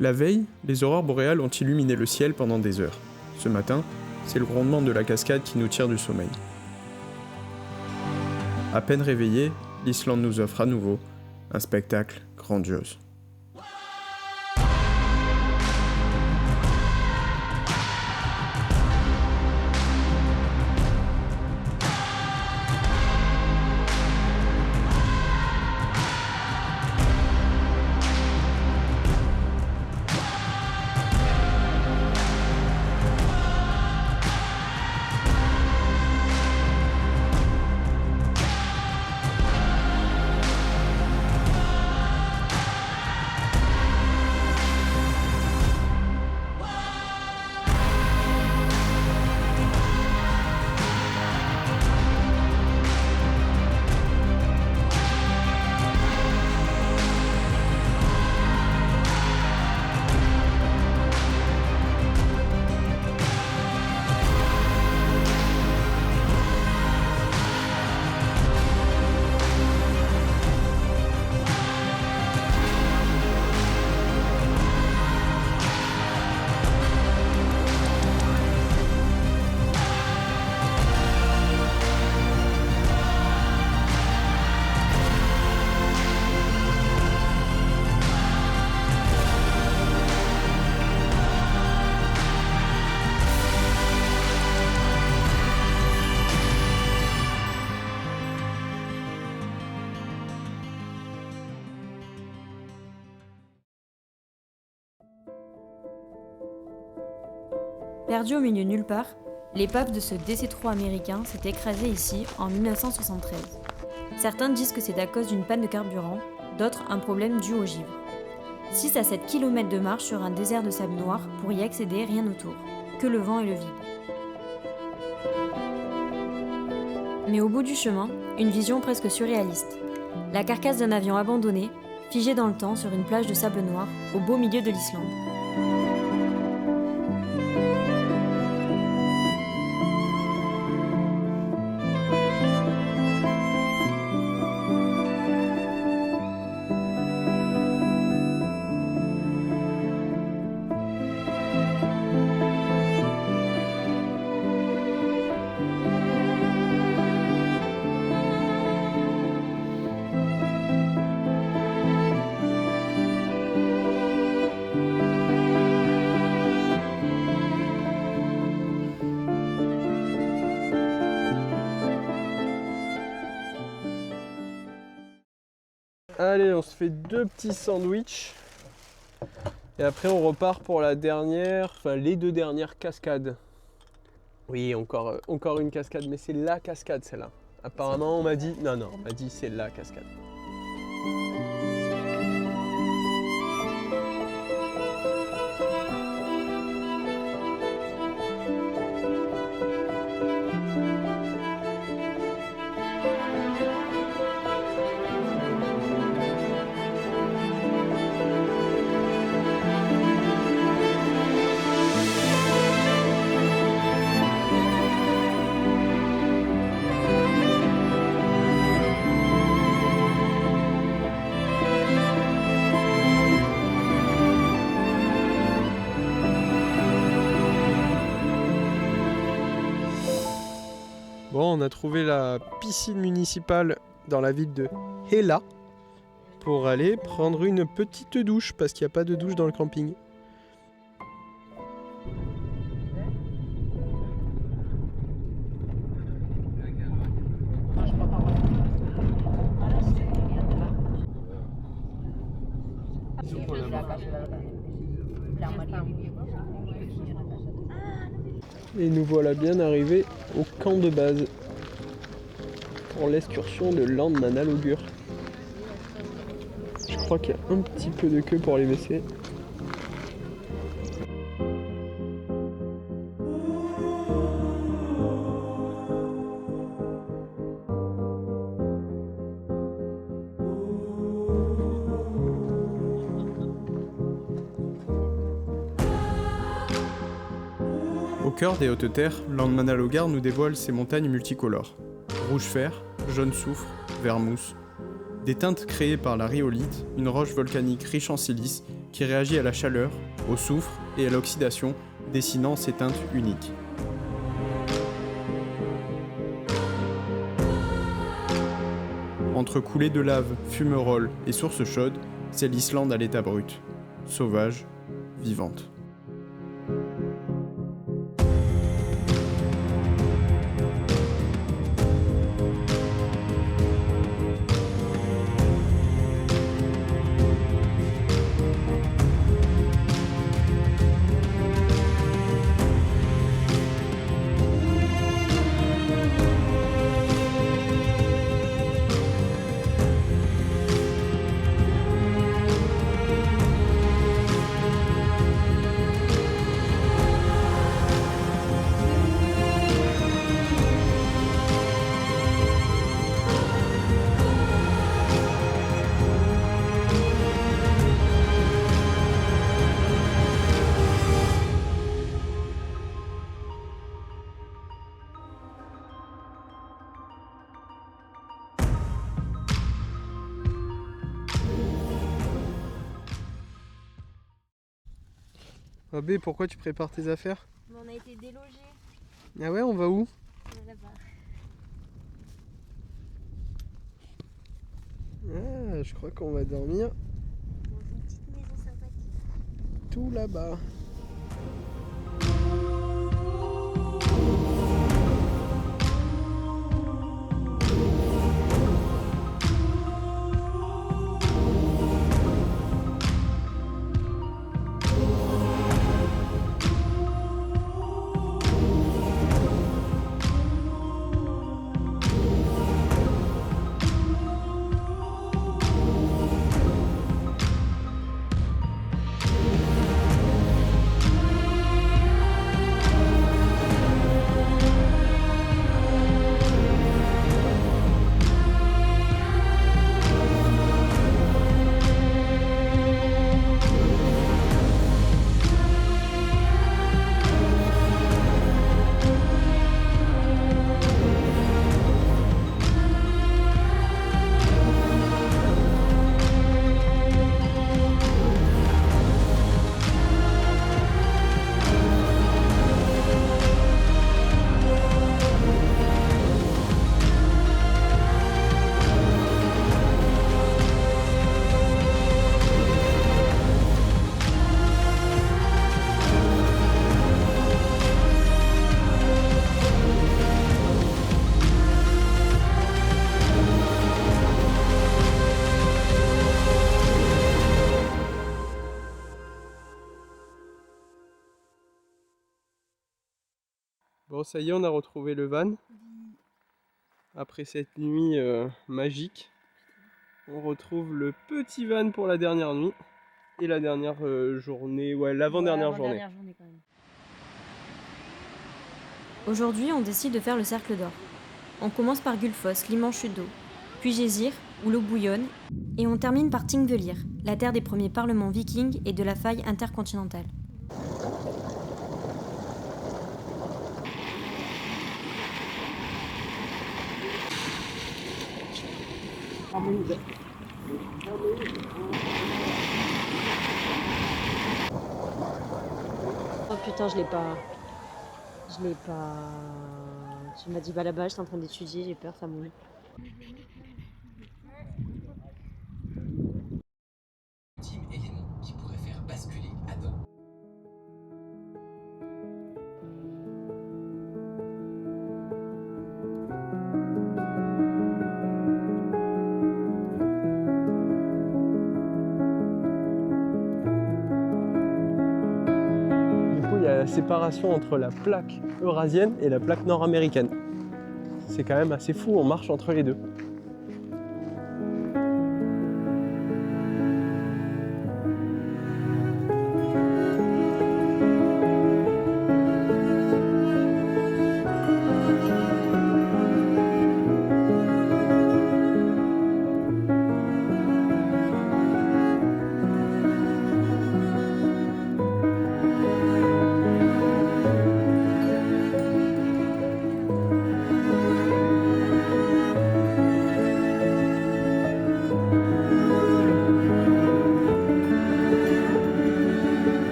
La veille, les aurores boréales ont illuminé le ciel pendant des heures. Ce matin, c'est le grondement de la cascade qui nous tire du sommeil. À peine réveillés, l'Islande nous offre à nouveau un spectacle grandiose. Perdu au milieu nulle part, l'épave de ce DC-3 américain s'est écrasée ici en 1973. Certains disent que c'est à cause d'une panne de carburant, d'autres un problème dû au givre. 6 à 7 km de marche sur un désert de sable noir pour y accéder, rien autour, que le vent et le vide. Mais au bout du chemin, une vision presque surréaliste. La carcasse d'un avion abandonné, figé dans le temps sur une plage de sable noir, au beau milieu de l'Islande. Allez, on se fait 2 petits sandwichs et après on repart pour la dernière, enfin les 2 dernières cascades. Oui, encore une cascade, mais c'est la cascade celle-là. Apparemment on m'a dit, non, on m'a dit c'est la cascade. Bon, on a trouvé la piscine municipale dans la ville de Hela pour aller prendre une petite douche parce qu'il n'y a pas de douche dans le camping. Et nous voilà bien arrivés au camp de base pour l'excursion de Landmannalaugur. Je crois qu'il y a un petit peu de queue pour les WC. Au cœur des Hautes-Terres, Landmannalaugar nous dévoile ses montagnes multicolores. Rouge fer, jaune soufre, vert mousse. Des teintes créées par la rhyolite, une roche volcanique riche en silice qui réagit à la chaleur, au soufre et à l'oxydation, dessinant ses teintes uniques. Entre coulées de lave, fumerolles et sources chaudes, c'est l'Islande à l'état brut, sauvage, vivante. B, pourquoi tu prépares tes affaires? On a été délogés. Ah ouais, on va où? Là-bas. Ah, je crois qu'on va dormir Dans une petite maison sympathique. tout là-bas. Bon, ça y est, on a retrouvé le van. Après cette nuit magique, on retrouve le petit van pour la dernière nuit. Et la dernière journée, ouais, l'avant-dernière journée. Quand même. Aujourd'hui, on décide de faire le cercle d'or. On commence par Gullfoss, l'immense chute d'eau, puis Gésir, où l'eau bouillonne, et on termine par Thingvellir, la terre des premiers parlements vikings et de la faille intercontinentale. Oh putain, je l'ai pas. Tu m'as dit bah là-bas, j'étais en train d'étudier, j'ai peur, ça mouille. Ultime élément qui pourrait faire basculer Adam. Il y a la séparation entre la plaque eurasienne et la plaque nord-américaine. C'est quand même assez fou, on marche entre les deux.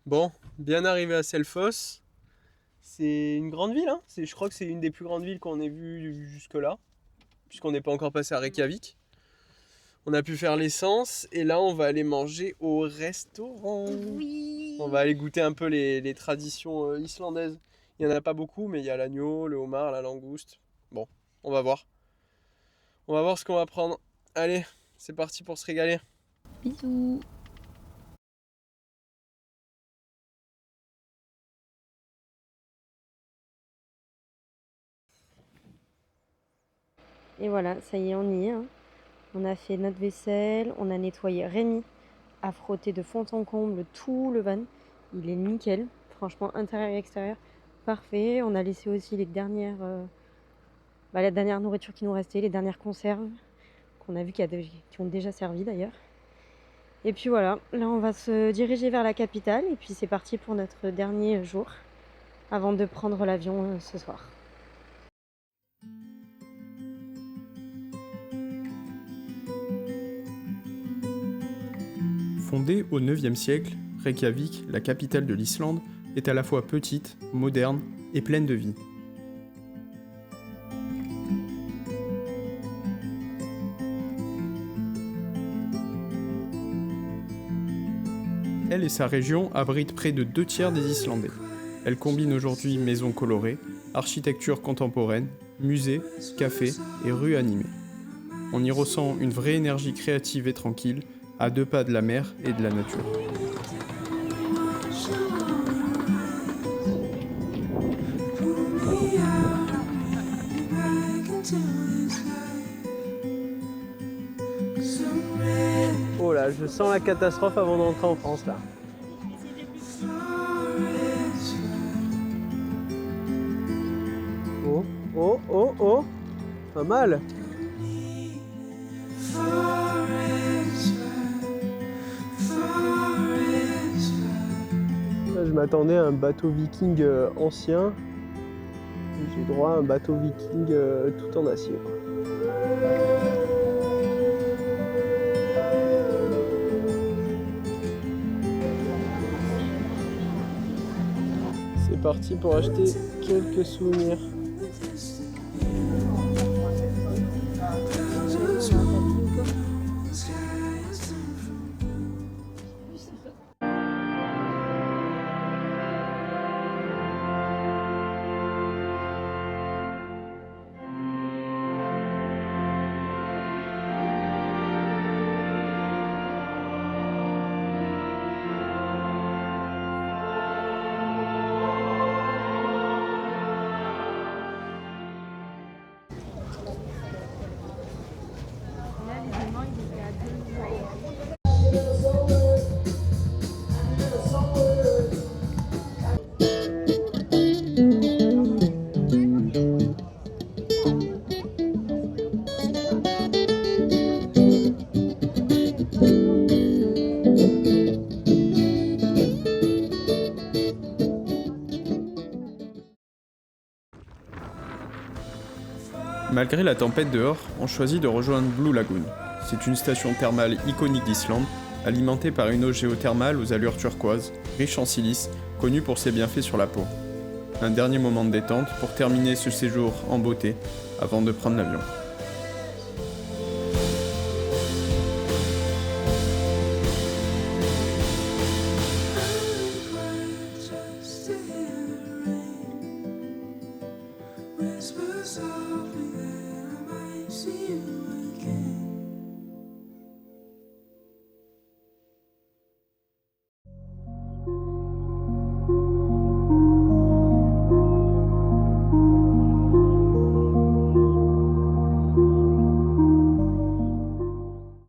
Bon, bien arrivé à Selfoss. C'est une grande ville, hein. Je crois que c'est une des plus grandes villes qu'on ait vues jusque-là, puisqu'on n'est pas encore passé à Reykjavik. On a pu faire l'essence et là on va aller manger au restaurant. Oui. On va aller goûter un peu les traditions islandaises. Il n'y en a pas beaucoup, mais il y a l'agneau, le homard, la langouste. Bon, on va voir. On va voir ce qu'on va prendre. Allez, c'est parti pour se régaler. Bisous. Et voilà, ça y est, on y est. Hein. On a fait notre vaisselle, on a nettoyé. Rémi a frotté de fond en comble tout le van. Il est nickel, franchement, intérieur et extérieur, parfait. On a laissé aussi les dernières, la dernière nourriture qui nous restait, les dernières conserves qu'on a vu qui ont déjà servi d'ailleurs. Et puis voilà, là on va se diriger vers la capitale et puis c'est parti pour notre dernier jour avant de prendre l'avion ce soir. Fondée au IXe siècle, Reykjavik, la capitale de l'Islande, est à la fois petite, moderne et pleine de vie. Elle et sa région abritent près de 2/3 des Islandais. Elle combine aujourd'hui maisons colorées, architecture contemporaine, musées, cafés et rues animées. On y ressent une vraie énergie créative et tranquille, à 2 pas de la mer et de la nature. Oh là, je sens la catastrophe avant d'entrer en France là. Oh, oh, oh, oh, pas mal. Là, je m'attendais à un bateau viking ancien. J'ai droit à un bateau viking tout en acier. C'est parti pour acheter quelques souvenirs. Malgré la tempête dehors, on choisit de rejoindre Blue Lagoon. C'est une station thermale iconique d'Islande, alimentée par une eau géothermale aux allures turquoises, riche en silice, connue pour ses bienfaits sur la peau. Un dernier moment de détente pour terminer ce séjour en beauté, avant de prendre l'avion. Whisper softly that I might see you.